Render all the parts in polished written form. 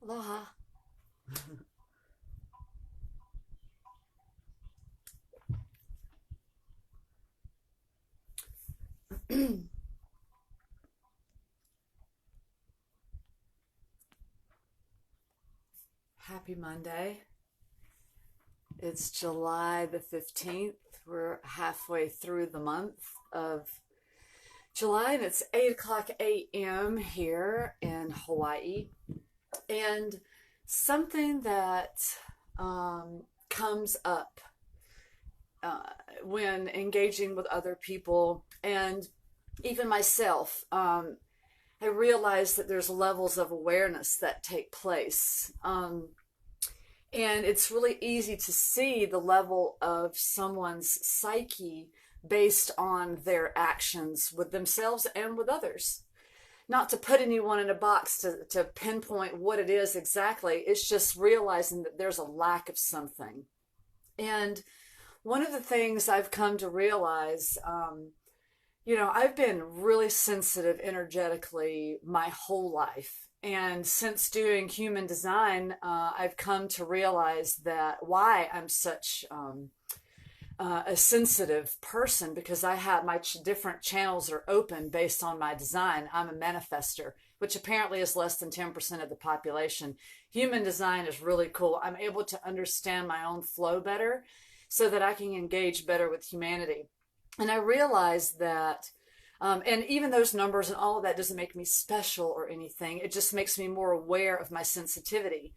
Aloha. Happy Monday. It's July the 15th. We're halfway through the month of July, and it's 8 o'clock a.m. here in Hawaii. And something that comes up uh, when engaging with other people and even myself, I realize that there's levels of awareness that take place. And it's really easy to see the level of someone's psyche based on their actions with themselves and with others. Not to put anyone in a box to pinpoint what it is exactly, it's just realizing that there's a lack of something. And one of the things I've come to realize, I've been really sensitive energetically my whole life. And since doing human design, I've come to realize that why I'm such a sensitive person, because I have my different channels are open based on my design. I'm a manifester, which apparently is less than 10% of the population. Human design is really cool. I'm able to understand my own flow better so that I can engage better with humanity. And I realized that, and even those numbers and all of that doesn't make me special or anything. It just makes me more aware of my sensitivity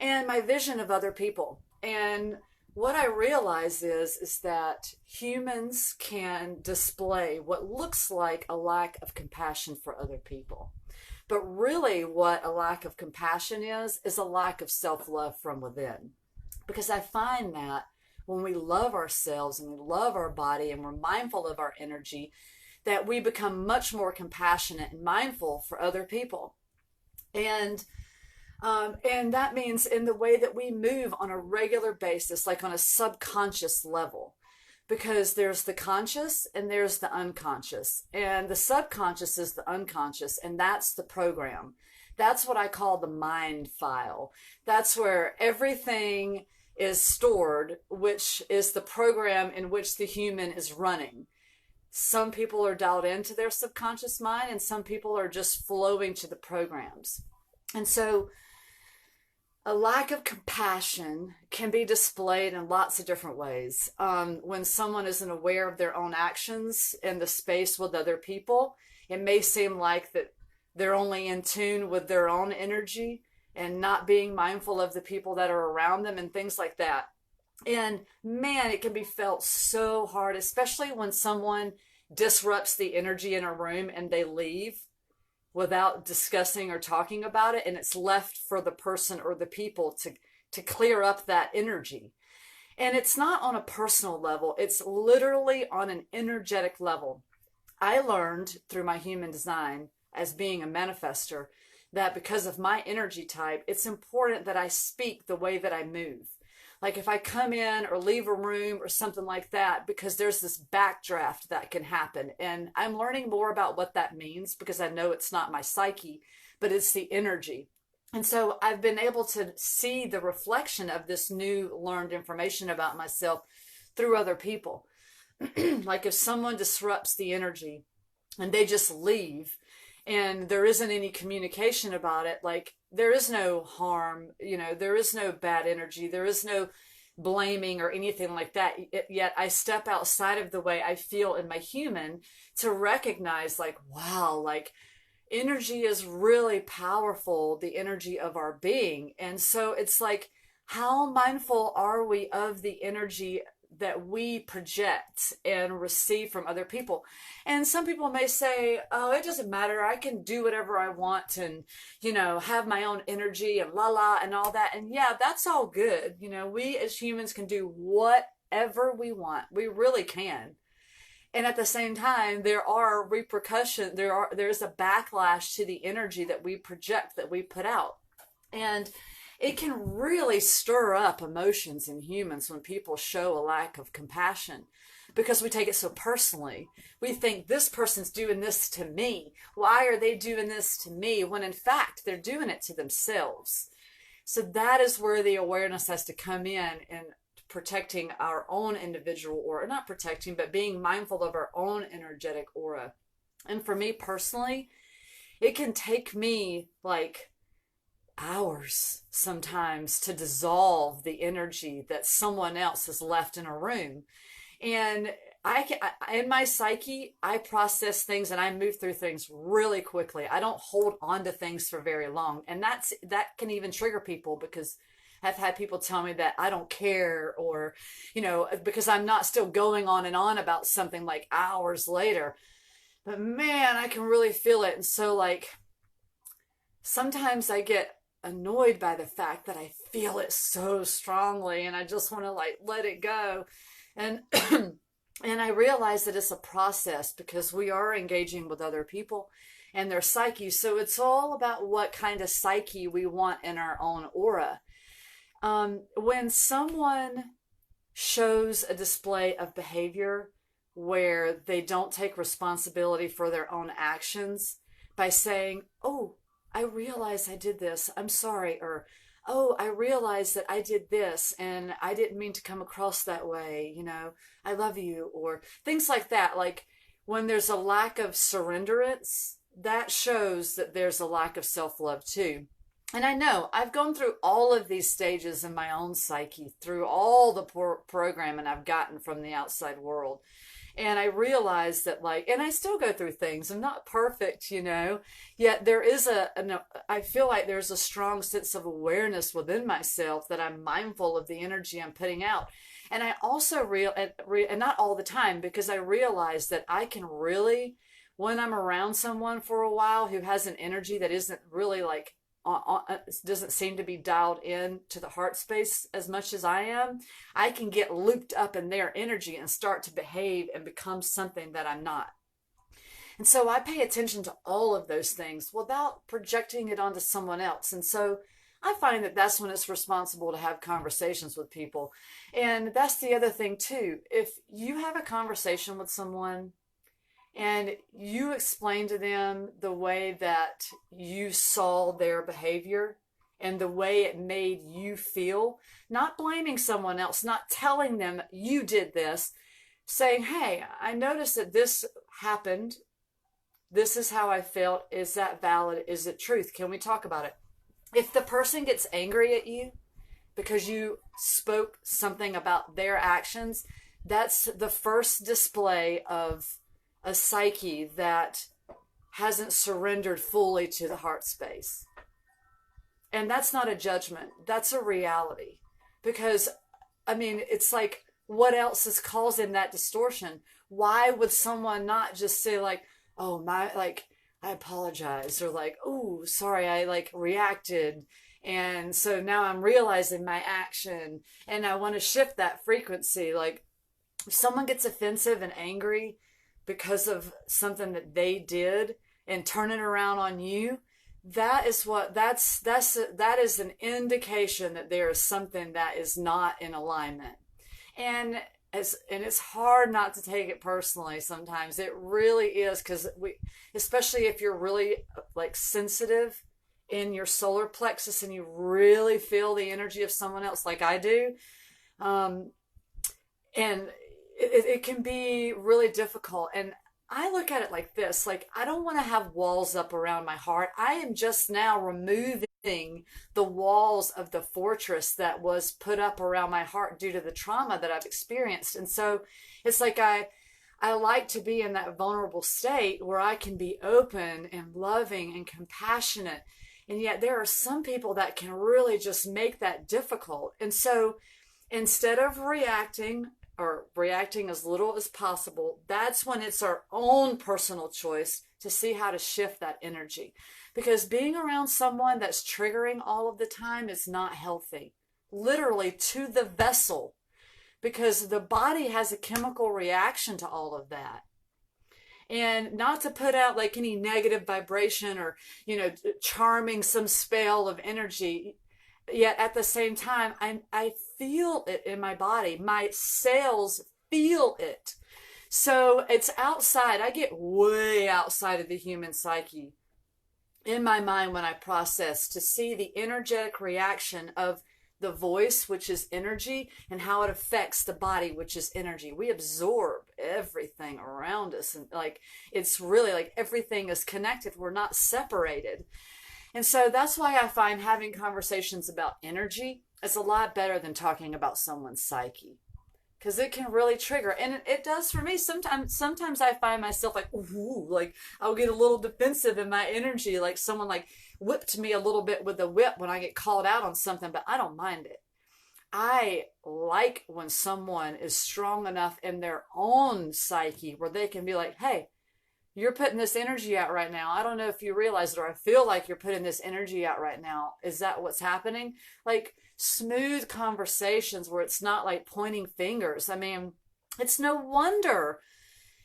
and my vision of other people. And what I realize is that humans can display what looks like a lack of compassion for other people. But really what a lack of compassion is a lack of self-love from within. Because I find that when we love ourselves and we love our body and we're mindful of our energy, that we become much more compassionate and mindful for other people. And that means in the way that we move on a regular basis, like on a subconscious level, because there's the conscious and there's the unconscious. And the subconscious is the unconscious, and that's the program. That's what I call the mind file. That's where everything is stored, which is the program in which the human is running. Some people are dialed into their subconscious mind, and some people are just flowing to the programs. And so a lack of compassion can be displayed in lots of different ways. When someone isn't aware of their own actions in the space with other people, it may seem like that they're only in tune with their own energy and not being mindful of the people that are around them and things like that. And man, it can be felt so hard, especially when someone disrupts the energy in a room and they leave without discussing or talking about it, and it's left for the person or the people to clear up that energy. And it's not on a personal level, it's literally on an energetic level. I learned through my human design as being a manifester that because of my energy type, it's important that I speak the way that I move. Like if I come in or leave a room or something like that, because there's this backdraft that can happen. And I'm learning more about what that means because I know it's not my psyche, but it's the energy. And so I've been able to see the reflection of this new learned information about myself through other people. Like if someone disrupts the energy and they just leave and there isn't any communication about it, like there is no harm, there is no bad energy, there is no blaming or anything like that. Yet I step outside of the way I feel in my human to recognize like, wow, like energy is really powerful, the energy of our being. And so it's like, how mindful are we of the energy that we project and receive from other people? And some people may say, oh, it doesn't matter, I can do whatever I want and have my own energy and la and all that. And yeah, that's all good. We as humans can do whatever we want, we really can. And at the same time, there are repercussions, there's a backlash to the energy that we project, that we put out. And it can really stir up emotions in humans when people show a lack of compassion, because we take it so personally. We think this person's doing this to me. Why are they doing this to me? When in fact, they're doing it to themselves. So that is where the awareness has to come in protecting our own individual aura, not protecting, but being mindful of our own energetic aura. And for me personally, it can take me like hours sometimes to dissolve the energy that someone else has left in a room. And in my psyche, I process things and I move through things really quickly. I don't hold on to things for very long. And that can even trigger people, because I've had people tell me that I don't care, or, because I'm not still going on and on about something like hours later. But man, I can really feel it. And so like, sometimes I get annoyed by the fact that I feel it so strongly and I just want to like let it go. And and I realize that it's a process, because we are engaging with other people and their psyche. So it's all about what kind of psyche we want in our own aura. When someone shows a display of behavior where they don't take responsibility for their own actions by saying, "Oh, I realize I did this. I'm sorry," or, "Oh, I realized that I did this and I didn't mean to come across that way. I love you," or things like that. Like when there's a lack of surrenderance, that shows that there's a lack of self-love too. And I know I've gone through all of these stages in my own psyche, through all the programming I've gotten from the outside world. And I realized that, like, and I still go through things. I'm not perfect, yet there is I feel like there's a strong sense of awareness within myself that I'm mindful of the energy I'm putting out. And I also and not all the time, because I realize that I can really, when I'm around someone for a while who has an energy that isn't really like, doesn't seem to be dialed in to the heart space as much as I am, I can get looped up in their energy and start to behave and become something that I'm not. And so I pay attention to all of those things without projecting it onto someone else. And so I find that that's when it's responsible to have conversations with people. And that's the other thing too. If you have a conversation with someone and you explain to them the way that you saw their behavior and the way it made you feel, not blaming someone else, not telling them you did this, saying, "Hey, I noticed that this happened. This is how I felt. Is that valid? Is it truth? Can we talk about it?" If the person gets angry at you because you spoke something about their actions, that's the first display of a psyche that hasn't surrendered fully to the heart space. And that's not a judgment. That's a reality. Because, it's like, what else is causing that distortion? Why would someone not just say like, "Oh, I apologize," or like, "Oh, sorry, I reacted. And so now I'm realizing my action and I want to shift that frequency." Like, if someone gets offensive and angry because of something that they did and turn it around on you, that is an indication that there is something that is not in alignment. And it's hard not to take it personally sometimes. It really is, because especially if you're really sensitive in your solar plexus and you really feel the energy of someone else like I do, and it can be really difficult. And I look at it like this, like, I don't want to have walls up around my heart. I am just now removing the walls of the fortress that was put up around my heart due to the trauma that I've experienced. And so it's like I like to be in that vulnerable state where I can be open and loving and compassionate. And yet there are some people that can really just make that difficult. And so instead of reacting, or reacting as little as possible, that's when it's our own personal choice to see how to shift that energy. Because being around someone that's triggering all of the time is not healthy, literally to the vessel, because the body has a chemical reaction to all of that. And not to put out like any negative vibration or, charming some spell of energy. Yet at the same time, I feel it in my body. My cells feel it. So it's outside. I get way outside of the human psyche. in my mind when I process, to see the energetic reaction of the voice, which is energy, and how it affects the body, which is energy. We absorb everything around us, and like it's really like everything is connected. We're not separated. And so that's why I find having conversations about energy is a lot better than talking about someone's psyche, because it can really trigger, and it does for me sometimes. I find myself like, ooh, like I'll get a little defensive in my energy, like someone like whipped me a little bit with a whip when I get called out on something, but I don't mind it. I like when someone is strong enough in their own psyche where they can be like, hey, you're putting this energy out right now. I don't know if you realize it, or I feel like you're putting this energy out right now. Is that what's happening? Like smooth conversations where it's not like pointing fingers. I mean, it's no wonder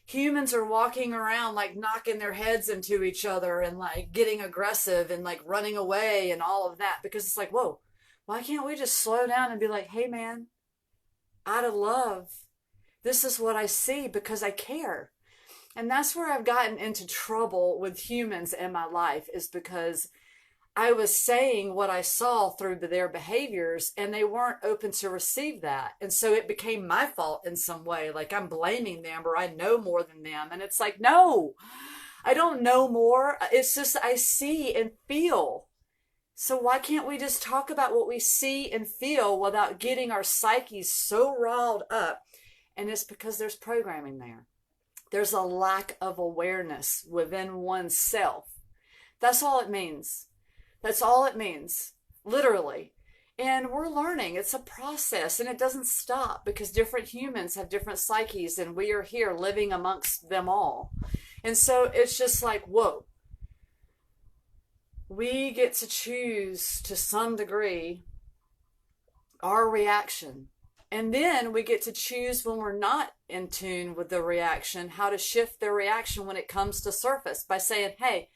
humans are walking around like knocking their heads into each other and like getting aggressive and like running away and all of that, because it's like, whoa, why can't we just slow down and be like, hey man, out of love, this is what I see because I care. And that's where I've gotten into trouble with humans in my life, is because I was saying what I saw through their behaviors and they weren't open to receive that. And so it became my fault in some way. Like I'm blaming them, or I know more than them. And it's like, no, I don't know more. It's just I see and feel. So why can't we just talk about what we see and feel without getting our psyches so riled up? And it's because there's programming there. There's a lack of awareness within oneself. That's all it means. That's all it means, literally. And we're learning. It's a process, and it doesn't stop, because different humans have different psyches, and we are here living amongst them all. And so it's just like, whoa. We get to choose to some degree our reaction. And then we get to choose, when we're not in tune with the reaction, how to shift the reaction when it comes to surface by saying, hey,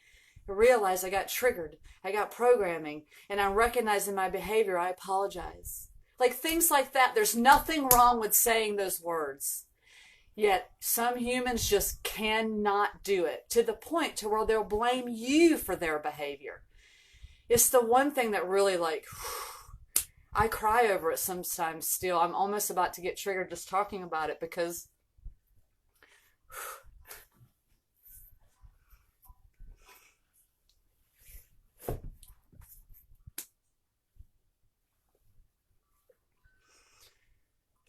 I realize I got triggered. I got programming, and I'm recognizing my behavior. I apologize. Like things like that. There's nothing wrong with saying those words. Yet some humans just cannot do it, to the point to where they'll blame you for their behavior. It's the one thing that really like, I cry over it sometimes still. I'm almost about to get triggered just talking about it, because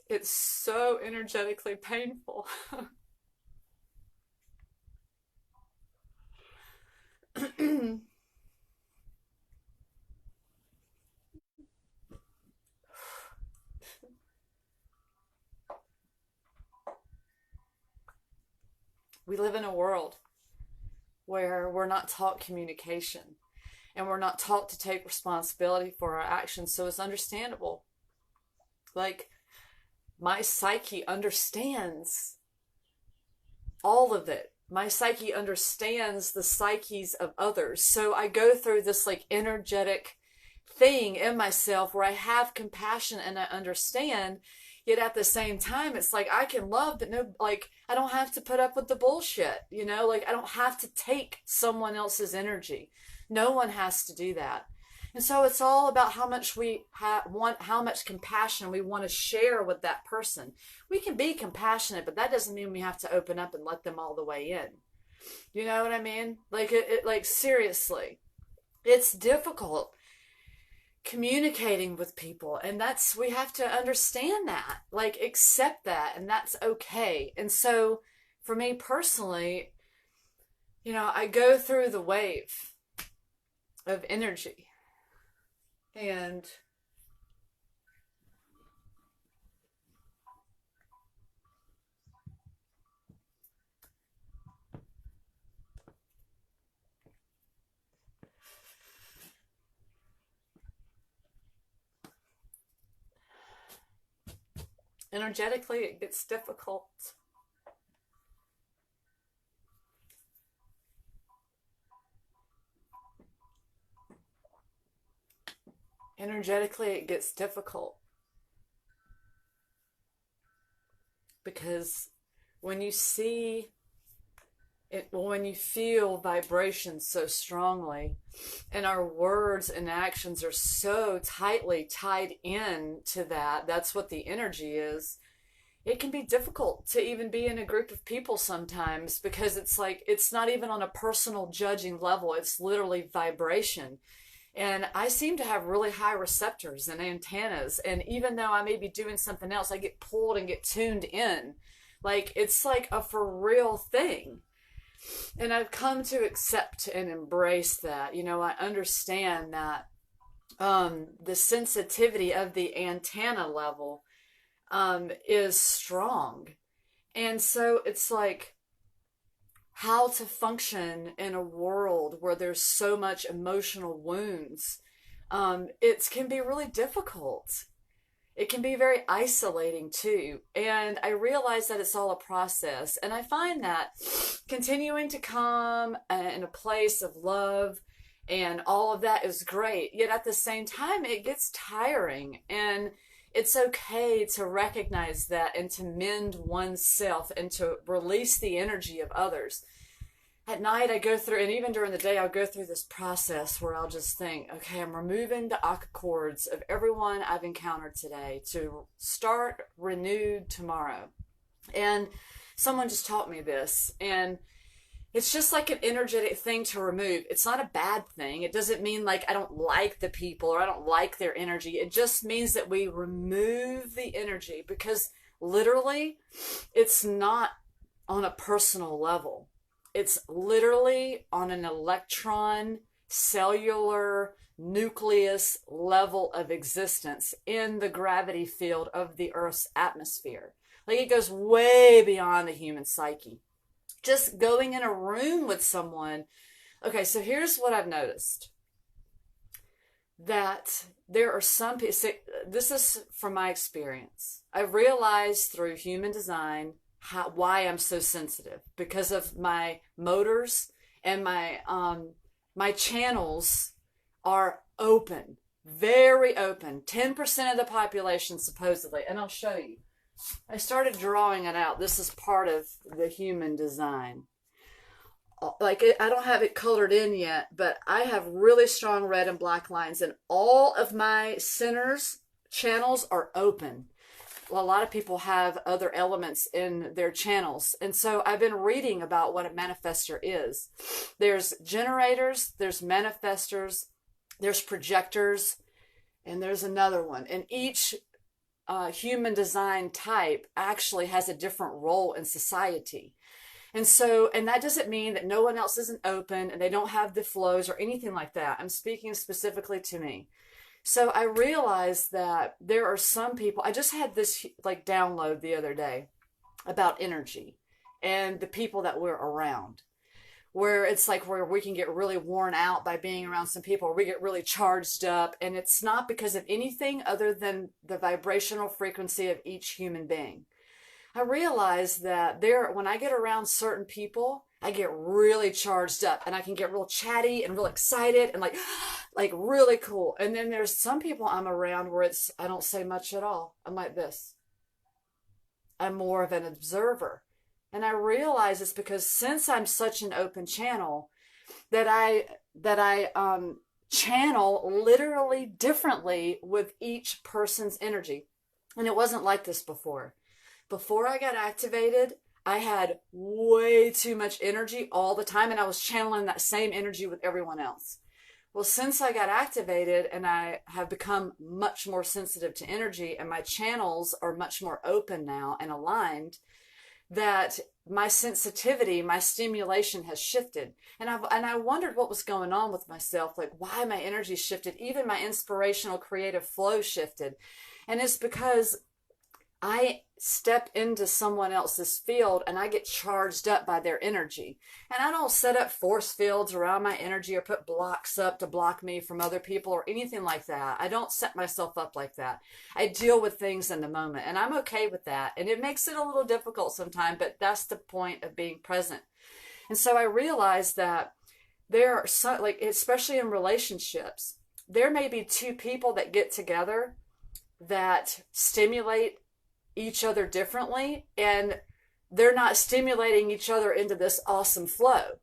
it's so energetically painful. We live in a world where we're not taught communication, and we're not taught to take responsibility for our actions. So it's understandable. Like, my psyche understands all of it. My psyche understands the psyches of others. So I go through this like energetic thing in myself where I have compassion and I understand. Yet at the same time, it's like I can love, but no, like I don't have to put up with the bullshit, you know? Like I don't have to take someone else's energy. No one has to do that. And so it's all about how much we want, how much compassion we want to share with that person. We can be compassionate, but that doesn't mean we have to open up and let them all the way in. You know what I mean? Like like seriously, it's difficult communicating with people, and that's, we have to understand that, like accept that, and that's okay. And so for me personally, you know, I go through the wave of energy, and energetically it gets difficult. Energetically it gets difficult because when you see when you feel vibrations so strongly, and our words and actions are so tightly tied in to that, that's what the energy is. It can be difficult to even be in a group of people sometimes, because it's like, it's not even on a personal judging level. It's literally vibration. And I seem to have really high receptors and antennas. And even though I may be doing something else, I get pulled and get tuned in. Like, it's like a for real thing. And I've come to accept and embrace that. I understand that the sensitivity of the antenna level is strong. And so it's like, how to function in a world where there's so much emotional wounds. It can be really difficult. It can be very isolating too. And I realize that it's all a process. And I find that continuing to come in a place of love and all of that is great. Yet at the same time, it gets tiring. And it's okay to recognize that and to mend oneself and to release the energy of others. At night, I go through, and even during the day, I'll go through this process where I'll just think, okay, I'm removing the aqua cords of everyone I've encountered today to start renewed tomorrow. And someone just taught me this, and it's just like an energetic thing to remove. It's not a bad thing. It doesn't mean like I don't like the people or I don't like their energy. It just means that we remove the energy, because literally it's not on a personal level. It's literally on an electron, cellular, nucleus level of existence in the gravity field of the Earth's atmosphere. Like, it goes way beyond the human psyche. Just going in a room with someone. Okay, so here's what I've noticed. That there are some people, this is from my experience. I've realized through human design why I'm so sensitive, because of my motors, and my channels are open, very open. 10% of the population supposedly, and I'll show you. I started drawing it out. This is part of the human design. Like, I don't have it colored in yet, but I have really strong red and black lines, and all of my centers channels are open. Well, a lot of people have other elements in their channels. And so I've been reading about what a manifestor is. There's generators, there's manifestors, there's projectors, and there's another one. And each human design type actually has a different role in society. And so, and that doesn't mean that no one else isn't open and they don't have the flows or anything like that. I'm speaking specifically to me. So I realized that there are some people, I just had this like download the other day about energy and the people that we're around, where it's like where we can get really worn out by being around some people, or we get really charged up. And it's not because of anything other than the vibrational frequency of each human being. I realized that when I get around certain people, I get really charged up and I can get real chatty and real excited and like really cool. And then there's some people I'm around where I don't say much at all. I'm like this. I'm more of an observer. And I realize it's because since I'm such an open channel, that I channel literally differently with each person's energy. And it wasn't like this before. Before I got activated, I had way too much energy all the time, and I was channeling that same energy with everyone else. Well, since I got activated and I have become much more sensitive to energy, and my channels are much more open now and aligned, that my sensitivity, my stimulation has shifted. And I wondered what was going on with myself, like why my energy shifted, even my inspirational creative flow shifted. And it's because I step into someone else's field and I get charged up by their energy. And I don't set up force fields around my energy or put blocks up to block me from other people or anything like that. I don't set myself up like that. I deal with things in the moment, and I'm okay with that. And it makes it a little difficult sometimes, but that's the point of being present. And so I realized that there are some, like, especially in relationships, there may be two people that get together that stimulate each other differently, and they're not stimulating each other into this awesome flow.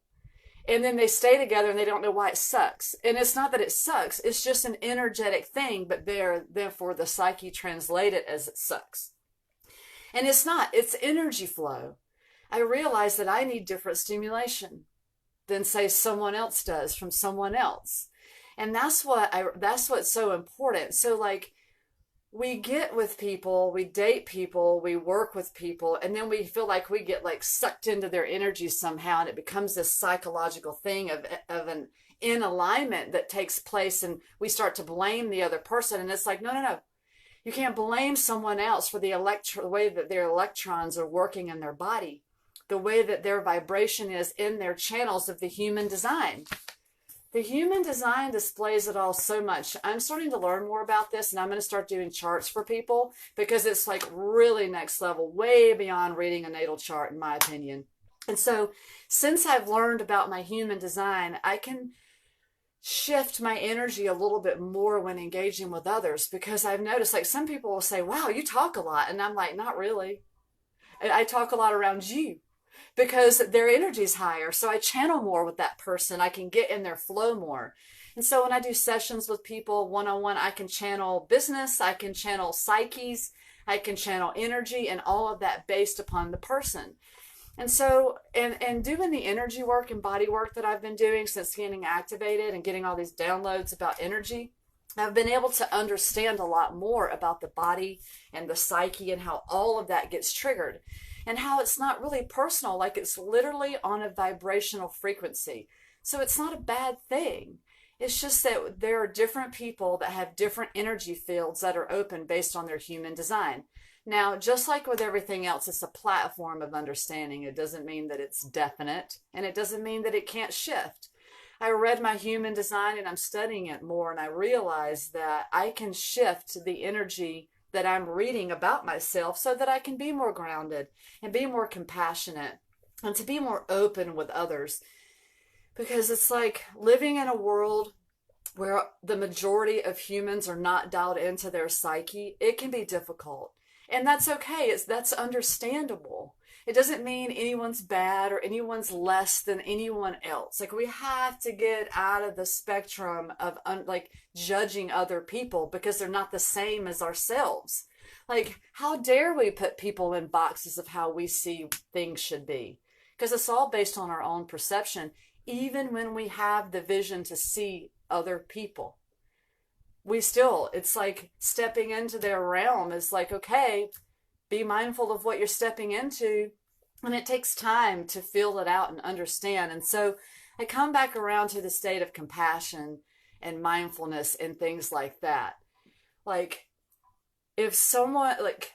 And then they stay together and they don't know why it sucks. And it's not that it sucks, it's just an energetic thing, but therefore the psyche translate it as it sucks. And it's not, it's energy flow. I realize that I need different stimulation than say someone else does from someone else. And that's what's so important. So like, we get with people, we date people, we work with people, and then we feel like we get like sucked into their energy somehow, and it becomes this psychological thing of an in alignment that takes place, and we start to blame the other person. And it's like, no. You can't blame someone else for the way that their electrons are working in their body, the way that their vibration is in their channels of the human design. The human design displays it all so much. I'm starting to learn more about this, and I'm going to start doing charts for people because it's like really next level, way beyond reading a natal chart, in my opinion. And so since I've learned about my human design, I can shift my energy a little bit more when engaging with others, because I've noticed like some people will say, wow, you talk a lot. And I'm like, not really. I talk a lot around you, because their energy is higher. So I channel more with that person. I can get in their flow more. And so when I do sessions with people one-on-one, I can channel business, I can channel psyches, I can channel energy, and all of that based upon the person. And so, and doing the energy work and body work that I've been doing since getting activated and getting all these downloads about energy, I've been able to understand a lot more about the body and the psyche and how all of that gets triggered. And how it's not really personal, like it's literally on a vibrational frequency. So it's not a bad thing. It's just that there are different people that have different energy fields that are open based on their human design. Now, just like with everything else, it's a platform of understanding. It doesn't mean that it's definite, and it doesn't mean that it can't shift. I read my human design and I'm studying it more, and I realized that I can shift the energy that I'm reading about myself so that I can be more grounded and be more compassionate and to be more open with others. Because it's like living in a world where the majority of humans are not dialed into their psyche, it can be difficult. And that's okay. That's understandable. It doesn't mean anyone's bad or anyone's less than anyone else. Like, we have to get out of the spectrum of like judging other people because they're not the same as ourselves. Like, how dare we put people in boxes of how we see things should be? Because it's all based on our own perception, even when we have the vision to see other people. It's like stepping into their realm is like, okay, be mindful of what you're stepping into. And it takes time to feel it out and understand. And so I come back around to the state of compassion and mindfulness and things like that. Like, if someone, like,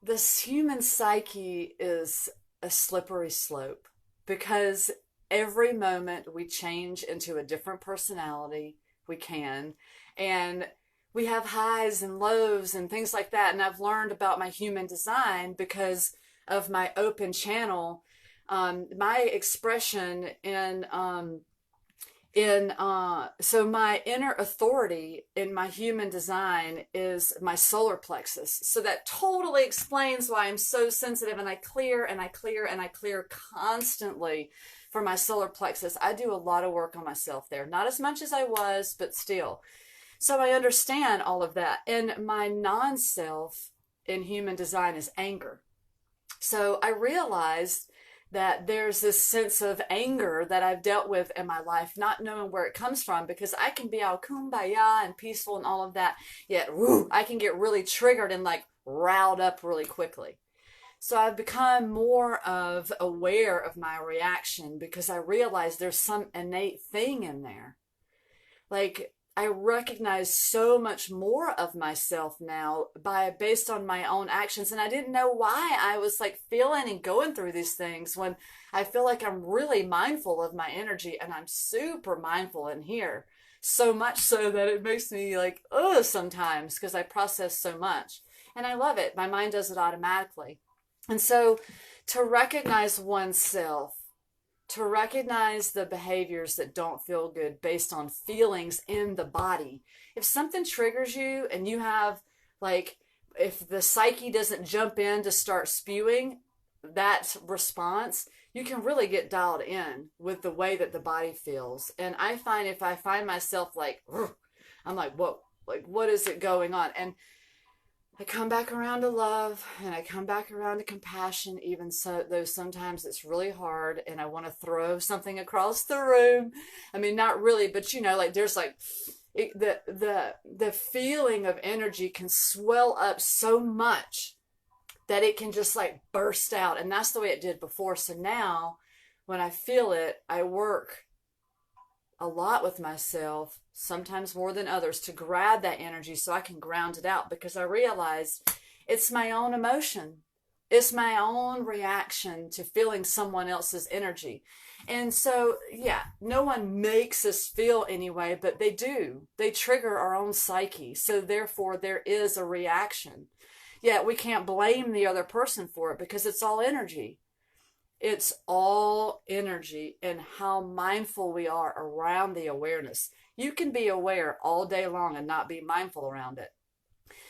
this human psyche is a slippery slope, because every moment we change into a different personality, we can, and we have highs and lows and things like that. And I've learned about my human design because of my open channel. My expression so my inner authority in my human design is my solar plexus. So that totally explains why I'm so sensitive, and I clear and I clear and I clear constantly for my solar plexus. I do a lot of work on myself there. Not as much as I was, but still. So I understand all of that. And my non-self in human design is anger. So I realized that there's this sense of anger that I've dealt with in my life, not knowing where it comes from, because I can be all kumbaya and peaceful and all of that, yet I can get really triggered and like riled up really quickly. So I've become more of aware of my reaction, because I realize there's some innate thing in there. Like, I recognize so much more of myself now based on my own actions. And I didn't know why I was like feeling and going through these things, when I feel like I'm really mindful of my energy, and I'm super mindful in here. So much so that it makes me like, sometimes, because I process so much. And I love it. My mind does it automatically. And so to recognize oneself, to recognize the behaviors that don't feel good based on feelings in the body. If something triggers you and you have like if the psyche doesn't jump in to start spewing that response, you can really get dialed in with the way that the body feels. And I find if I find myself like, I'm like, whoa, like, what is it going on? And I come back around to love and I come back around to compassion, even so, though sometimes it's really hard and I want to throw something across the room. I mean, not really, but like there's like the feeling of energy can swell up so much that it can just like burst out. And that's the way it did before. So now when I feel it, I work a lot with myself, sometimes more than others, to grab that energy so I can ground it out, because I realized it's my own emotion. It's my own reaction to feeling someone else's energy. And so, yeah, no one makes us feel anyway, but they do. They trigger our own psyche. So therefore, there is a reaction. Yet we can't blame the other person for it because it's all energy. It's all energy, and how mindful we are around the awareness. You can be aware all day long and not be mindful around it.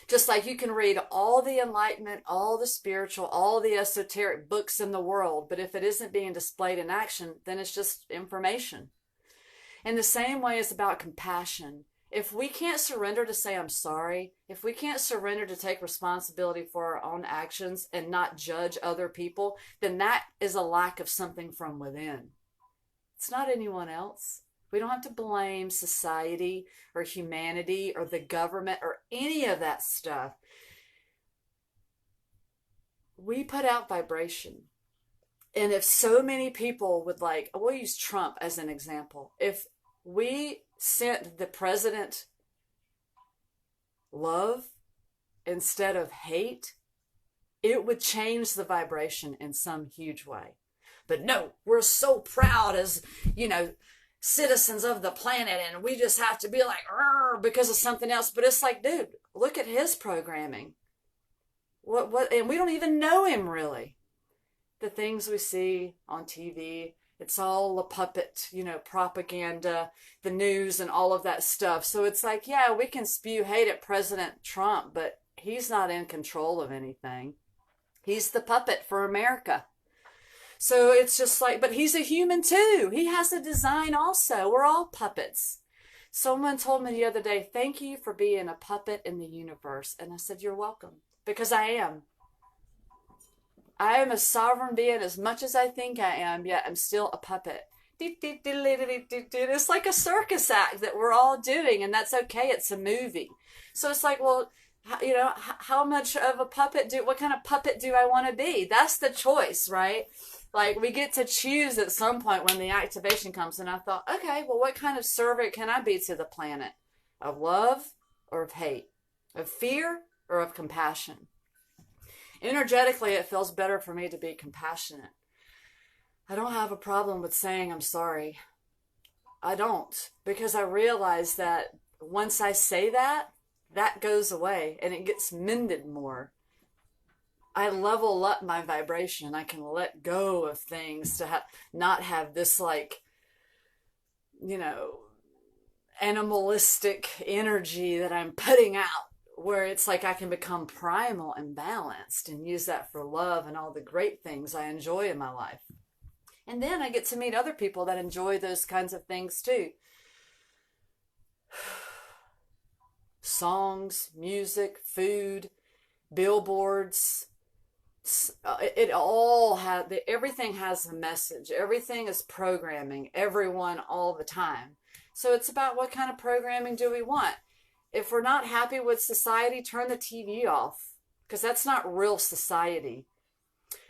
Just like you can read all the enlightenment, all the spiritual, all the esoteric books in the world, but if it isn't being displayed in action, then it's just information. In the same way, it's about compassion. If we can't surrender to say, I'm sorry, if we can't surrender to take responsibility for our own actions and not judge other people, then that is a lack of something from within. It's not anyone else. We don't have to blame society or humanity or the government or any of that stuff. We put out vibration. And if so many people would we'll use Trump as an example. If we sent the president love instead of hate, it would change the vibration in some huge way. But no, we're so proud as, citizens of the planet, and we just have to be like, because of something else. But it's like, dude, look at his programming. What, and we don't even know him really. The things we see on TV, it's all a puppet, propaganda, the news and all of that stuff. So it's like, yeah, we can spew hate at President Trump, but he's not in control of anything. He's the puppet for America. So it's just like, but he's a human too. He has a design also. We're all puppets. Someone told me the other day, thank you for being a puppet in the universe. And I said, you're welcome, because I am. I am a sovereign being as much as I think I am, yet I'm still a puppet. It's like a circus act that we're all doing, and that's okay. It's a movie. So it's like, well, how much of a puppet what kind of puppet do I want to be? That's the choice, right? Like, we get to choose at some point when the activation comes. And I thought, okay, well, what kind of servant can I be to the planet? Of love or of hate? Of fear or of compassion? Energetically, it feels better for me to be compassionate. I don't have a problem with saying I'm sorry. I don't, because I realize that once I say that, that goes away and it gets mended more. I level up my vibration. I can let go of things to not have this animalistic energy that I'm putting out, where it's like I can become primal and balanced and use that for love and all the great things I enjoy in my life. And then I get to meet other people that enjoy those kinds of things too. Songs, music, food, billboards. It all has, everything has a message. Everything is programming everyone all the time. So it's about what kind of programming do we want? If we're not happy with society, turn the TV off, because that's not real society.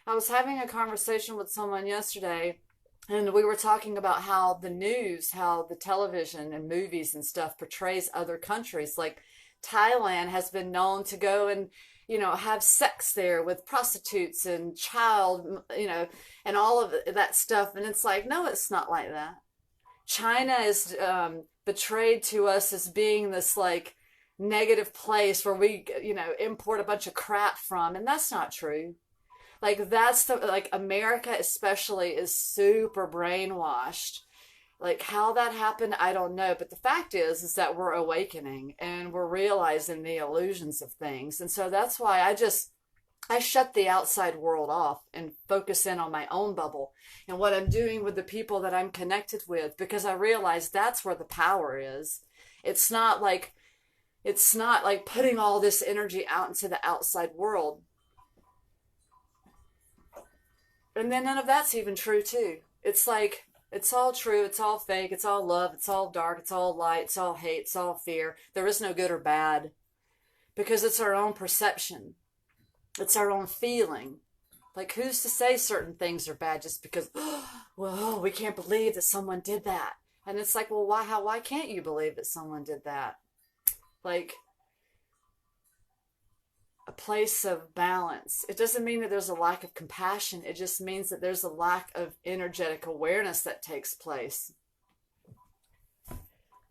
I was having a conversation with someone yesterday, and we were talking about how the news, how the television and movies and stuff portrays other countries. Like Thailand has been known to go and, have sex there with prostitutes and and all of that stuff. And it's like, no, it's not like that. China is betrayed to us as being this negative place where we, import a bunch of crap from. And that's not true. America especially is super brainwashed Like how that happened, I don't know. But the fact is that we're awakening and we're realizing the illusions of things. And so that's why I shut the outside world off and focus in on my own bubble and what I'm doing with the people that I'm connected with, because I realize that's where the power is. It's not like it's not like putting all this energy out into the outside world. And then none of that's even true too. It's like it's all true, it's all fake, it's all love, it's all dark, it's all light, it's all hate, it's all fear. There is no good or bad because it's our own perception. It's our own feeling. Like who's to say certain things are bad just because, well, we can't believe that someone did that. And it's like, well, why can't you believe that someone did that? Like a place of balance. It doesn't mean that there's a lack of compassion. It just means that there's a lack of energetic awareness that takes place.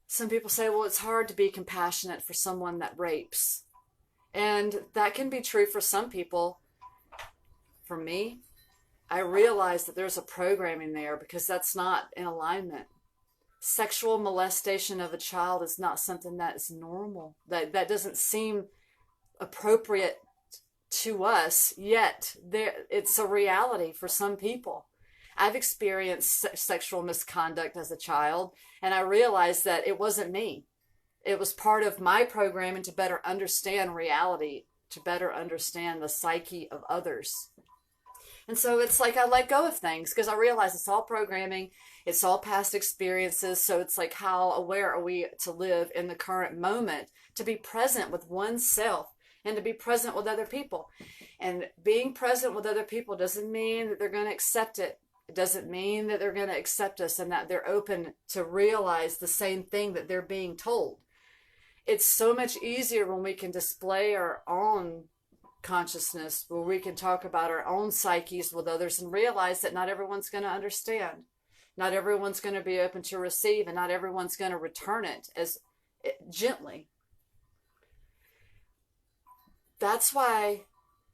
Some people say, well, it's hard to be compassionate for someone that rapes. And that can be true for some people. For me, I realize that there's a programming there because that's not in alignment. Sexual molestation of a child is not something that is normal. That doesn't seem appropriate to us, yet it's a reality for some people. I've experienced sexual misconduct as a child, and I realized that it wasn't me. It was part of my programming to better understand reality, to better understand the psyche of others. And so it's like I let go of things because I realize it's all programming, it's all past experiences. So it's like, how aware are we to live in the current moment, to be present with oneself and to be present with other people. And being present with other people doesn't mean that they're going to accept it. It doesn't mean that they're going to accept us and that they're open to realize the same thing that they're being told. It's so much easier when we can display our own consciousness, where we can talk about our own psyches with others and realize that not everyone's going to understand. Not everyone's going to be open to receive, and not everyone's going to return it as gently. That's why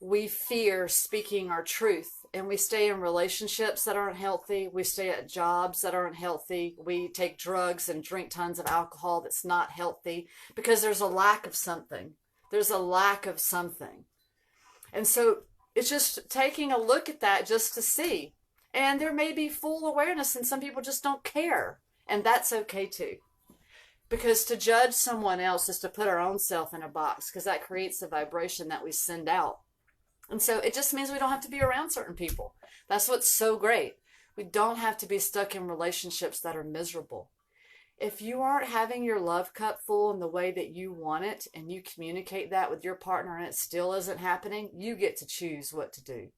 we fear speaking our truth, and we stay in relationships that aren't healthy. We stay at jobs that aren't healthy. We take drugs and drink tons of alcohol that's not healthy because there's a lack of something. There's a lack of something. And so it's just taking a look at that just to see. And there may be full awareness and some people just don't care. And that's okay too. Because to judge someone else is to put our own self in a box, because that creates the vibration that we send out. And so it just means we don't have to be around certain people. That's what's so great. We don't have to be stuck in relationships that are miserable. If you aren't having your love cup full in the way that you want it, and you communicate that with your partner and it still isn't happening, you get to choose what to do.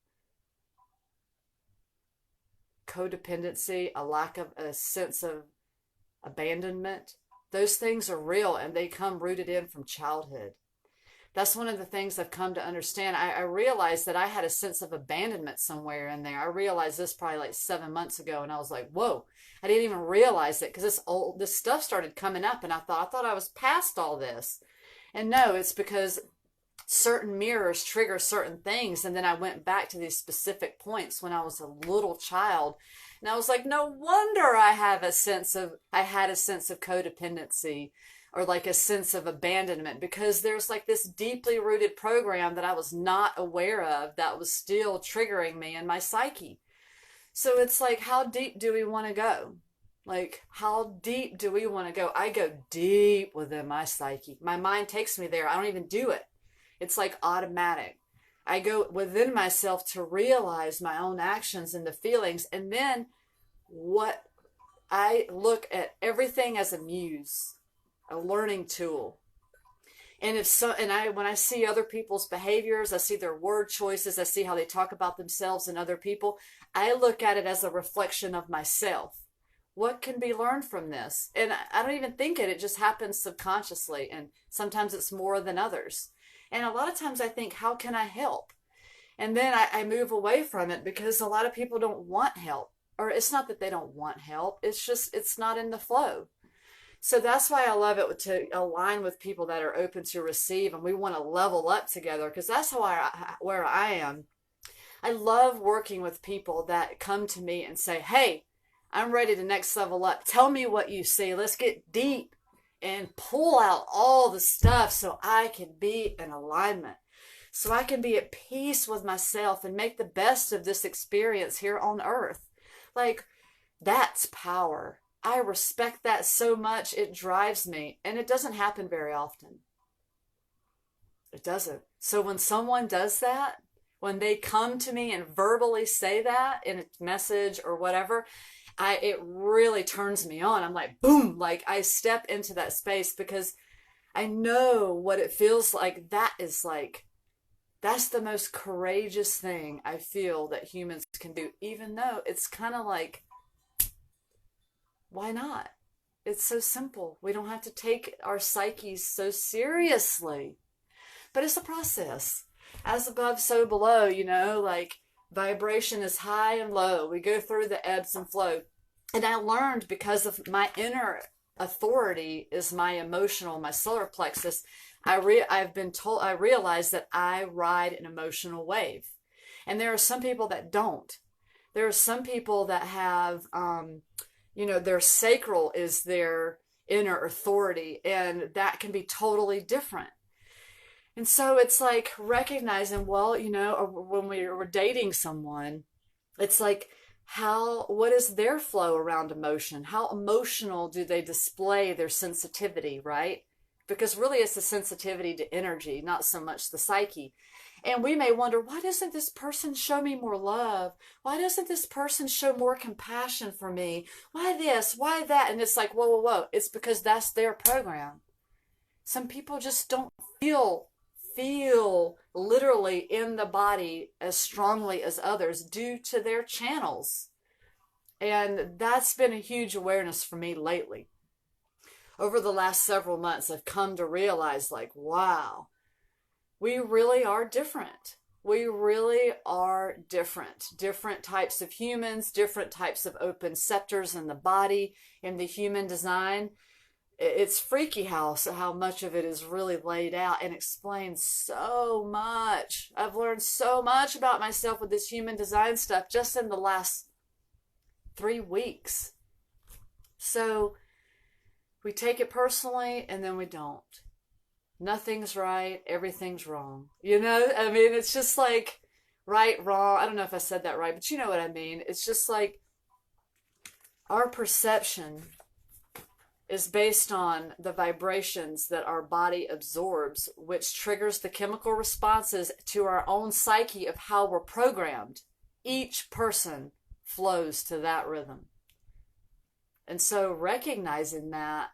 Codependency, a lack of a sense of abandonment, those things are real and they come rooted in from childhood. That's one of the things I've come to understand. I realized that I had a sense of abandonment somewhere in there. I realized this probably like 7 months ago, and I was like, whoa, I didn't even realize it because this stuff started coming up, and I thought I was past all this. And no, it's because certain mirrors trigger certain things. And then I went back to these specific points when I was a little child. And I was like, no wonder I had a sense of codependency, or like a sense of abandonment, because there's like this deeply rooted program that I was not aware of that was still triggering me in my psyche. So it's like, how deep do we want to go? Like, how deep do we want to go? I go deep within my psyche. My mind takes me there. I don't even do it. It's like automatic. I go within myself to realize my own actions and the feelings. And then I look at everything as a muse, a learning tool. And when I see other people's behaviors, I see their word choices, I see how they talk about themselves and other people, I look at it as a reflection of myself. What can be learned from this? And I don't even think it just happens subconsciously. And sometimes it's more than others. And a lot of times I think, how can I help? And then I move away from it because a lot of people don't want help. Or it's not that they don't want help. It's just, it's not in the flow. So that's why I love it to align with people that are open to receive, and we want to level up together, because that's where I am. I love working with people that come to me and say, hey, I'm ready to next level up. Tell me what you see. Let's get deep and pull out all the stuff so I can be in alignment, so I can be at peace with myself and make the best of this experience here on earth. Like, that's power. I respect that so much. It drives me, and it doesn't happen very often. It doesn't. So when someone does that, when they come to me and verbally say that in a message or whatever, it really turns me on. I'm like, boom, like I step into that space because I know what it feels like. That's the most courageous thing I feel that humans can do, even though it's kind of like, why not? It's so simple. We don't have to take our psyches so seriously, but it's a process. As above, so below, like vibration is high and low. We go through the ebbs and flow. And I learned, because of my inner authority is my emotional, my solar plexus. I've been told, I realized that I ride an emotional wave. And there are some people that don't. There are some people that have, their sacral is their inner authority, and that can be totally different. And so it's like recognizing, well, when we're dating someone, it's like, what is their flow around emotion? How emotional do they display their sensitivity, right? Because really it's the sensitivity to energy, not so much the psyche. And we may wonder, why doesn't this person show me more love? Why doesn't this person show more compassion for me? Why this? Why that? And it's like, whoa, whoa, whoa. It's because that's their program. Some people just don't feel literally in the body as strongly as others due to their channels. And that's been a huge awareness for me lately. Over the last several months, I've come to realize, like, wow, we really are different. We really are different. Different types of humans, different types of open sectors in the body, in the human design. It's freaky how much of it is really laid out and explains so much. I've learned so much about myself with this human design stuff just in the last 3 weeks. So we take it personally and then we don't. Nothing's right, everything's wrong. I mean, it's just like right, wrong. I don't know if I said that right, but you know what I mean. It's just like our perception is based on the vibrations that our body absorbs, which triggers the chemical responses to our own psyche of how we're programmed. Each person flows to that rhythm. And so recognizing that,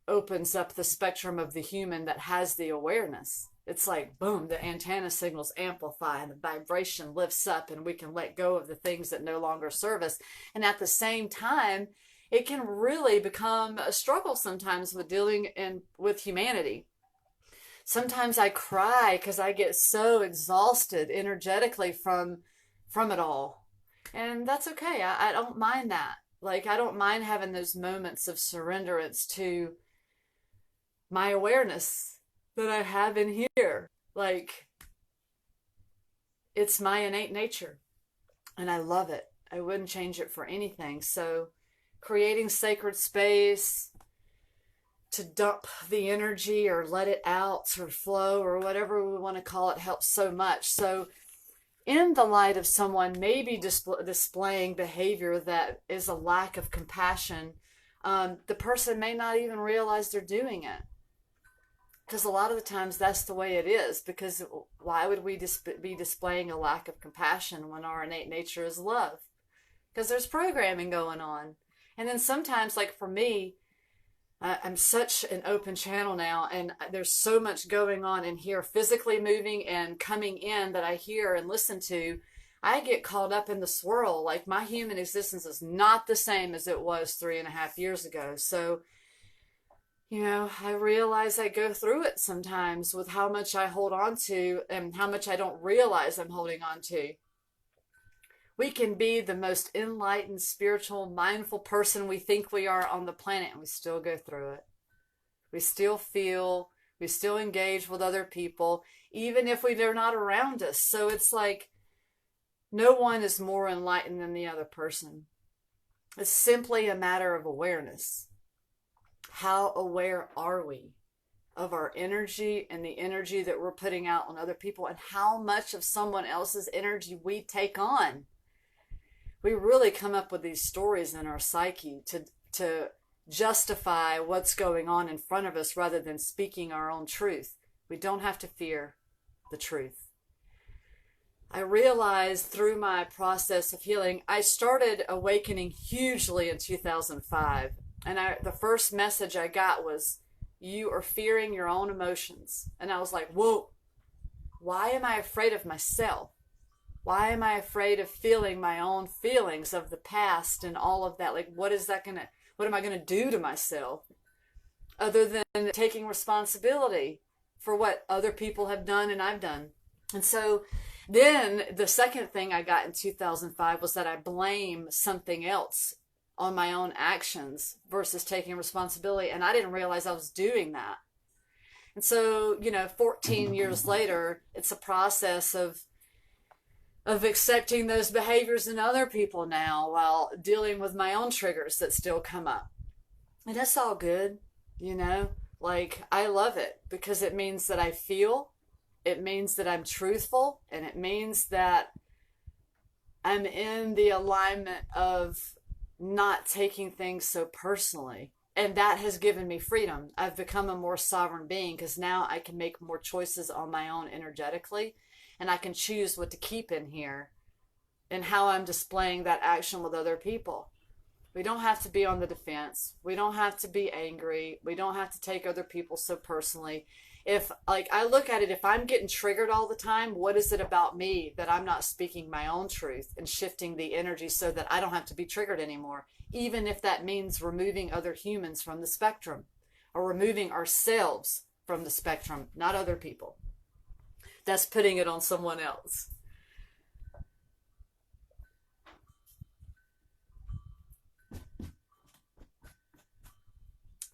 opens up the spectrum of the human that has the awareness. It's like, boom, the antenna signals amplify and the vibration lifts up and we can let go of the things that no longer serve us. And at the same time, it can really become a struggle sometimes with dealing with humanity. Sometimes I cry because I get so exhausted energetically from it all. And that's okay. I don't mind that. Like, I don't mind having those moments of surrenderance to my awareness that I have in here. Like, it's my innate nature and I love it. I wouldn't change it for anything. So creating sacred space to dump the energy or let it out or flow or whatever we want to call it helps so much. So in the light of someone maybe displaying behavior that is a lack of compassion, the person may not even realize they're doing it. Because a lot of the times that's the way it is. Because why would we be displaying a lack of compassion when our innate nature is love? Because there's programming going on. And then sometimes, like for me, I'm such an open channel now, and there's so much going on in here, physically moving and coming in that I hear and listen to. I get caught up in the swirl. Like, my human existence is not the same as it was 3.5 years ago. So, I realize I go through it sometimes with how much I hold on to and how much I don't realize I'm holding on to. We can be the most enlightened, spiritual, mindful person we think we are on the planet, and we still go through it. We still feel, we still engage with other people, even if they're not around us. So it's like, No one is more enlightened than the other person. It's simply a matter of awareness. How aware are we of our energy and the energy that we're putting out on other people, and how much of someone else's energy we take on? We really come up with these stories in our psyche to justify what's going on in front of us rather than speaking our own truth. We don't have to fear the truth. I realized through my process of healing, I started awakening hugely in 2005. And the first message I got was, you are fearing your own emotions. And I was like, whoa, why am I afraid of myself? Why am I afraid of feeling my own feelings of the past and all of that? Like, what am I going to do to myself other than taking responsibility for what other people have done and I've done? And so then the second thing I got in 2005 was that I blame something else on my own actions versus taking responsibility. And I didn't realize I was doing that. And so, 14 years later, it's a process of accepting those behaviors in other people now while dealing with my own triggers that still come up. And that's all good, like I love it because it means that I feel, it means that I'm truthful, and it means that I'm in the alignment of not taking things so personally. And that has given me freedom. I've become a more sovereign being because now I can make more choices on my own energetically, and I can choose what to keep in here and how I'm displaying that action with other people. We don't have to be on the defense. We don't have to be angry. We don't have to take other people so personally. If, I look at it, if I'm getting triggered all the time, what is it about me that I'm not speaking my own truth and shifting the energy so that I don't have to be triggered anymore, even if that means removing other humans from the spectrum or removing ourselves from the spectrum, not other people. That's putting it on someone else.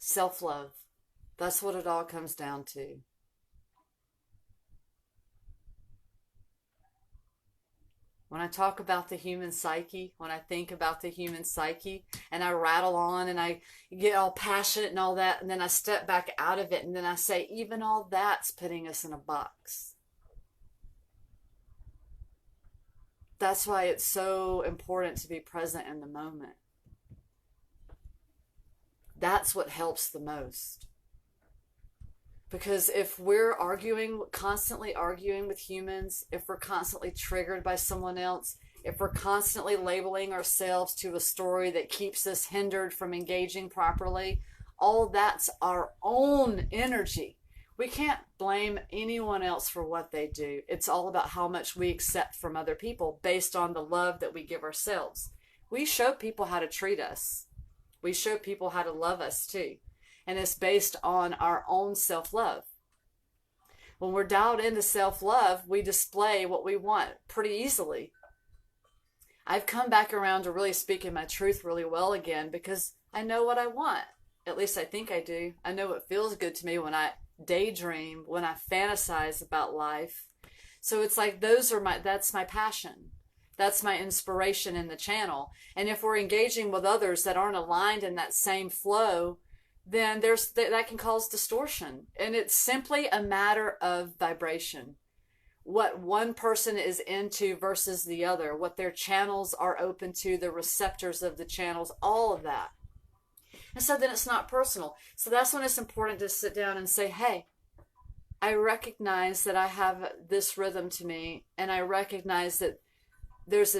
Self-love. That's what it all comes down to. When I talk about the human psyche, when I think about the human psyche, and I rattle on and I get all passionate and all that, and then I step back out of it and then I say, even all that's putting us in a box. That's why it's so important to be present in the moment. That's what helps the most. Because if we're constantly arguing with humans, if we're constantly triggered by someone else, if we're constantly labeling ourselves to a story that keeps us hindered from engaging properly, all that's our own energy. We can't blame anyone else for what they do. It's all about how much we accept from other people based on the love that we give ourselves. We show people how to treat us. We show people how to love us too. And it's based on our own self-love. When we're dialed into self-love, we display what we want pretty easily. I've come back around to really speaking my truth really well again because I know what I want. At least I think I do. I know what feels good to me when I daydream, when I fantasize about life. So it's like that's my passion. That's my inspiration in the channel. And if we're engaging with others that aren't aligned in that same flow, then that can cause distortion. And it's simply a matter of vibration. What one person is into versus the other, what their channels are open to, the receptors of the channels, all of that. And so then it's not personal. So that's when it's important to sit down and say, hey, I recognize that I have this rhythm to me, and I recognize that there's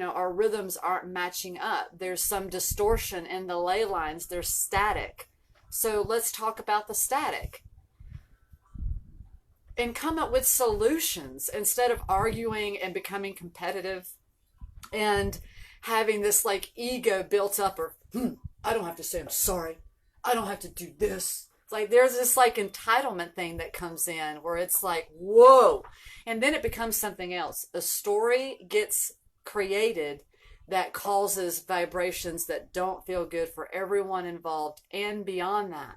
our rhythms aren't matching up. There's some distortion in the ley lines. There's static. So let's talk about the static and come up with solutions instead of arguing and becoming competitive and having this ego built up or, I don't have to say I'm sorry. I don't have to do this. It's there's this entitlement thing that comes in where it's whoa. And then it becomes something else. A story gets created that causes vibrations that don't feel good for everyone involved and beyond that.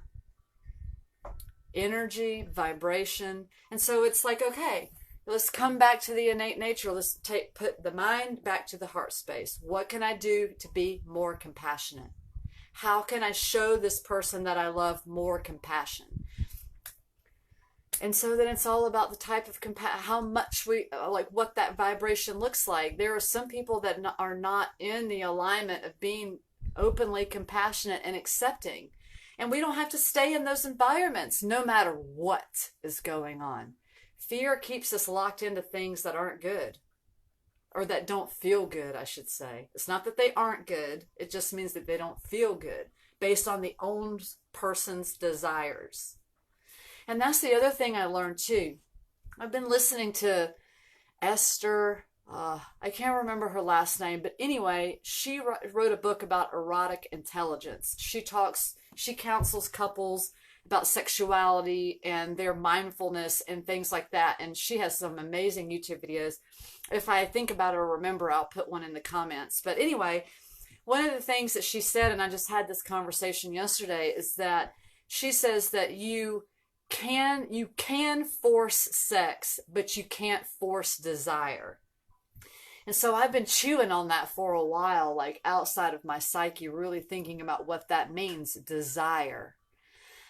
Energy, vibration. And so it's okay, Let's come back to the innate nature. Let's put the mind back to the heart space. What can I do to be more compassionate? How can I show this person that I love more compassion? And so then it's all about the type of how much we, like what that vibration looks like. There are some people that are not in the alignment of being openly compassionate and accepting. And we don't have to stay in those environments no matter what is going on. Fear keeps us locked into things that aren't good, or that don't feel good, I should say. It's not that they aren't good. It just means that they don't feel good based on the own person's desires. And that's the other thing I learned too. I've been listening to Esther, I can't remember her last name, but anyway, she wrote a book about erotic intelligence. She counsels couples about sexuality and their mindfulness and things like that. And she has some amazing YouTube videos. If I think about it or remember, I'll put one in the comments. But anyway, one of the things that she said, and I just had this conversation yesterday, is that she says that you can force sex, but you can't force desire. And so I've been chewing on that for a while, like outside of my psyche, really thinking about what that means, desire.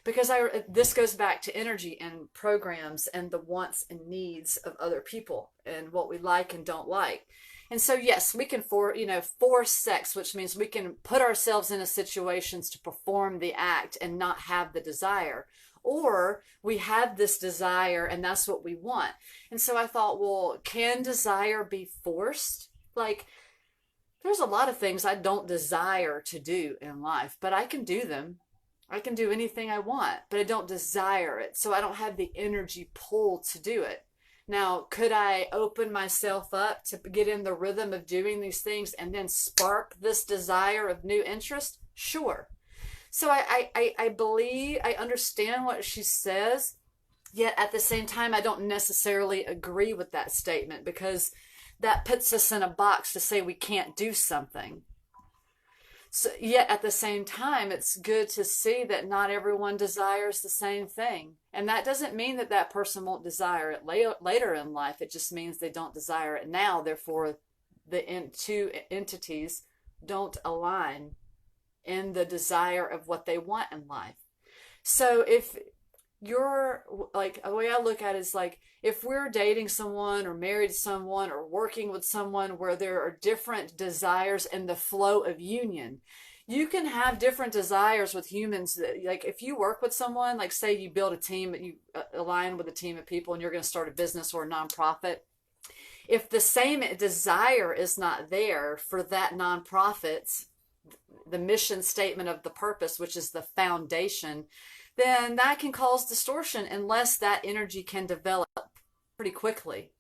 Because this goes back to energy and programs and the wants and needs of other people and what we like and don't like. And so, yes, we can force sex, which means we can put ourselves into situations to perform the act and not have the desire. Or we have this desire and that's what we want. And so I thought, well, can desire be forced? Like, there's a lot of things I don't desire to do in life, but I can do them. I can do anything I want, but I don't desire it. So I don't have the energy pull to do it. Now, could I open myself up to get in the rhythm of doing these things and then spark this desire of new interest? Sure. So I believe, I understand what she says, yet at the same time, I don't necessarily agree with that statement because that puts us in a box to say we can't do something. So, yet at the same time, it's good to see that not everyone desires the same thing. And that doesn't mean that that person won't desire it later in life. It just means they don't desire it now. Therefore, the two entities don't align in the desire of what they want in life. So if you're like, the way I look at it is like, if we're dating someone or married to someone or working with someone where there are different desires in the flow of union, you can have different desires with humans. Like if you work with someone, like say you build a team, you align with a team of people and you're going to start a business or a nonprofit. If the same desire is not there for that nonprofit, the mission statement of the purpose, which is the foundation, then that can cause distortion unless that energy can develop pretty quickly.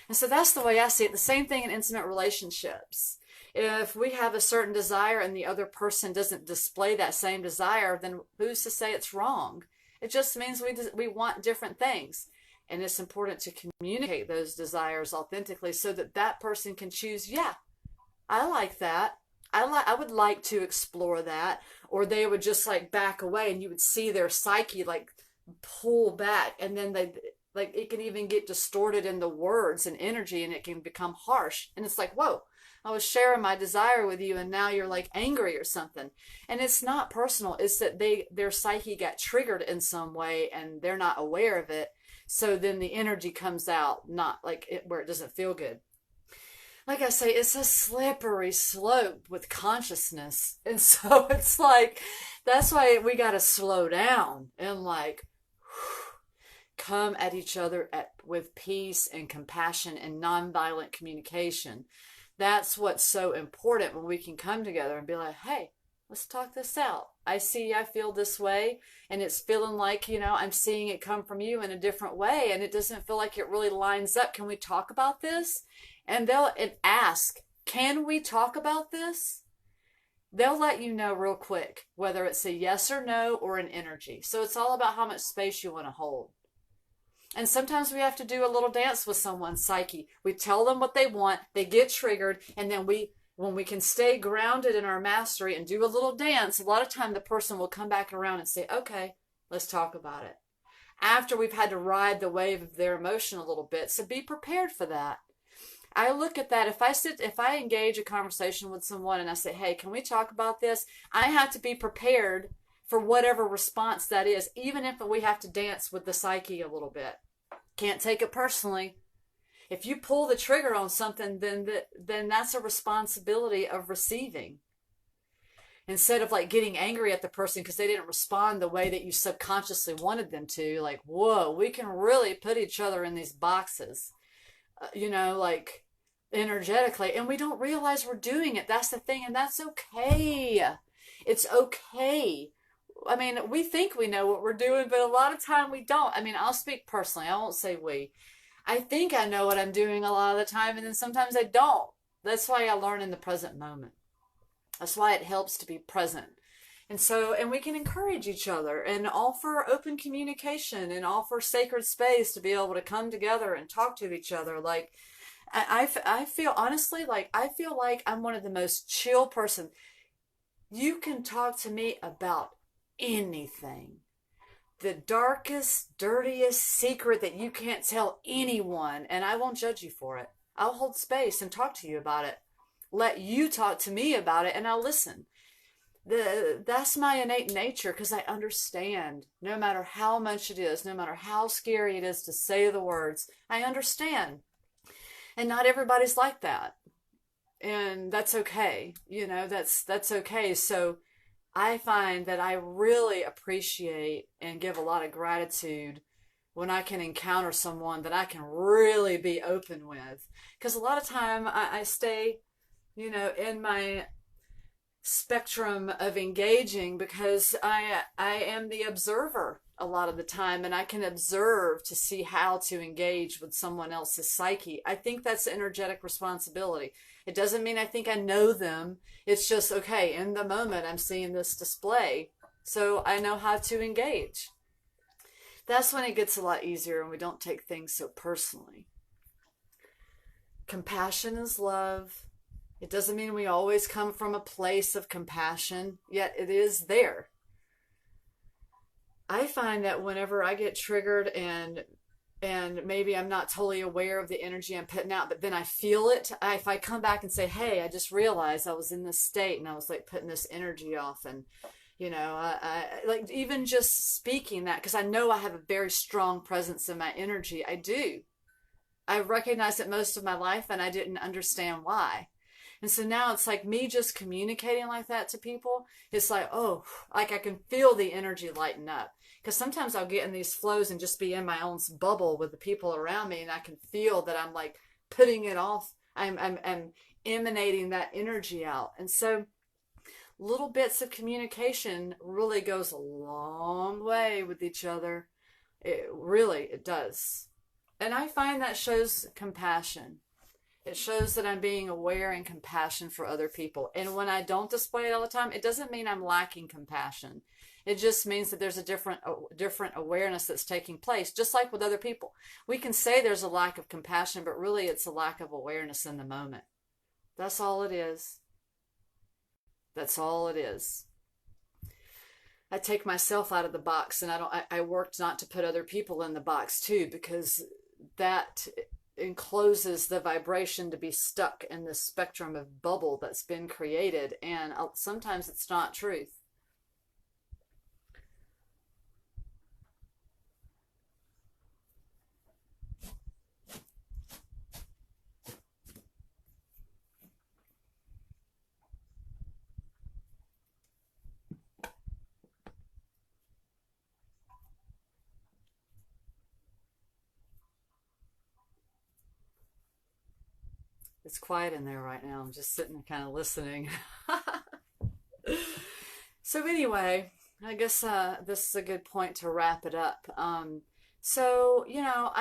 And so that's the way I see it. The same thing in intimate relationships. If we have a certain desire and the other person doesn't display that same desire, then who's to say it's wrong? It just means we want different things. And it's important to communicate those desires authentically so that that person can choose, yeah, I like that. I would like to explore that. Or they would just like back away and you would see their psyche like pull back, and then it can even get distorted in the words and energy, and it can become harsh. And it's like, whoa, I was sharing my desire with you and now you're like angry or something. And it's not personal. It's that their psyche got triggered in some way and they're not aware of it. So then the energy comes out not like where it doesn't feel good. Like I say, it's a slippery slope with consciousness. And so it's like, that's why we got to slow down and like come at each other with peace and compassion and nonviolent communication. That's what's so important when we can come together and be like, hey, let's talk this out. I feel this way, and it's feeling like, I'm seeing it come from you in a different way, and it doesn't feel like it really lines up. Can we talk about this? And they'll ask, can we talk about this? They'll let you know real quick, whether it's a yes or no or an energy. So it's all about how much space you want to hold. And sometimes we have to do a little dance with someone's psyche. We tell them what they want, they get triggered, and then when we can stay grounded in our mastery and do a little dance, a lot of time the person will come back around and say, okay, let's talk about it. after we've had to ride the wave of their emotion a little bit. So be prepared for that. I look at that. If I engage a conversation with someone and I say, hey, can we talk about this? I have to be prepared for whatever response that is, even if we have to dance with the psyche a little bit. Can't take it personally. If you pull the trigger on something, then that's a responsibility of receiving. Instead of like getting angry at the person because they didn't respond the way that you subconsciously wanted them to, like, whoa, we can really put each other in these boxes, like energetically, and we don't realize we're doing it. That's the thing, and that's okay. It's okay. I mean, we think we know what we're doing, but a lot of time we don't. I mean, I'll speak personally. I won't say we. I think I know what I'm doing a lot of the time, and then sometimes I don't. That's why I learn in the present moment. That's why it helps to be present. And we can encourage each other and offer open communication and offer sacred space to be able to come together and talk to each other. Like, I feel, honestly, like, I feel like I'm one of the most chill person. You can talk to me about anything. The darkest, dirtiest secret that you can't tell anyone, and I won't judge you for it. I'll hold space and talk to you about it. Let you talk to me about it, and I'll listen. That's my innate nature, because I understand. No matter how much it is, no matter how scary it is to say the words, I understand. And not everybody's like that, and that's okay. That's okay. So I find that I really appreciate and give a lot of gratitude when I can encounter someone that I can really be open with. Because a lot of time I stay, in my spectrum of engaging because I am the observer a lot of the time, and I can observe to see how to engage with someone else's psyche. I think that's energetic responsibility. It doesn't mean I think I know them. It's just, okay, in the moment I'm seeing this display, so I know how to engage. That's when it gets a lot easier and we don't take things so personally. Compassion is love. It doesn't mean we always come from a place of compassion, yet it is there. I find that whenever I get triggered and maybe I'm not totally aware of the energy I'm putting out, but then I feel it, if I come back and say, hey, I just realized I was in this state and I was like putting this energy off, and I like even just speaking that, because I know I have a very strong presence in my energy. I do. I recognized it most of my life and I didn't understand why. And so now it's like me just communicating like that to people. It's like, oh, like I can feel the energy lighten up. Because sometimes I'll get in these flows and just be in my own bubble with the people around me, and I can feel that I'm like putting it off. I'm emanating that energy out. And so little bits of communication really goes a long way with each other. It does. And I find that shows compassion. It shows that I'm being aware and compassion for other people. And when I don't display it all the time, it doesn't mean I'm lacking compassion. It just means that there's a different awareness that's taking place, just like with other people. We can say there's a lack of compassion, but really it's a lack of awareness in the moment. That's all it is. That's all it is. I take myself out of the box, and I worked not to put other people in the box too, because that encloses the vibration to be stuck in this spectrum of bubble that's been created, and sometimes it's not truth. It's quiet in there right now. I'm just sitting kind of listening. So anyway, I guess this is a good point to wrap it up. I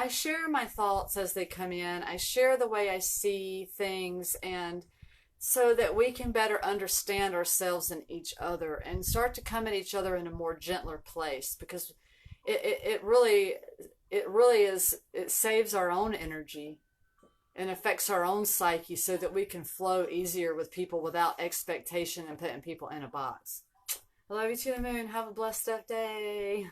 share my thoughts as they come in. I share the way I see things, and so that we can better understand ourselves and each other and start to come at each other in a more gentler place, because it really is, it saves our own energy and affects our own psyche so that we can flow easier with people without expectation and putting people in a box. I love you to the moon. Have a blessed day.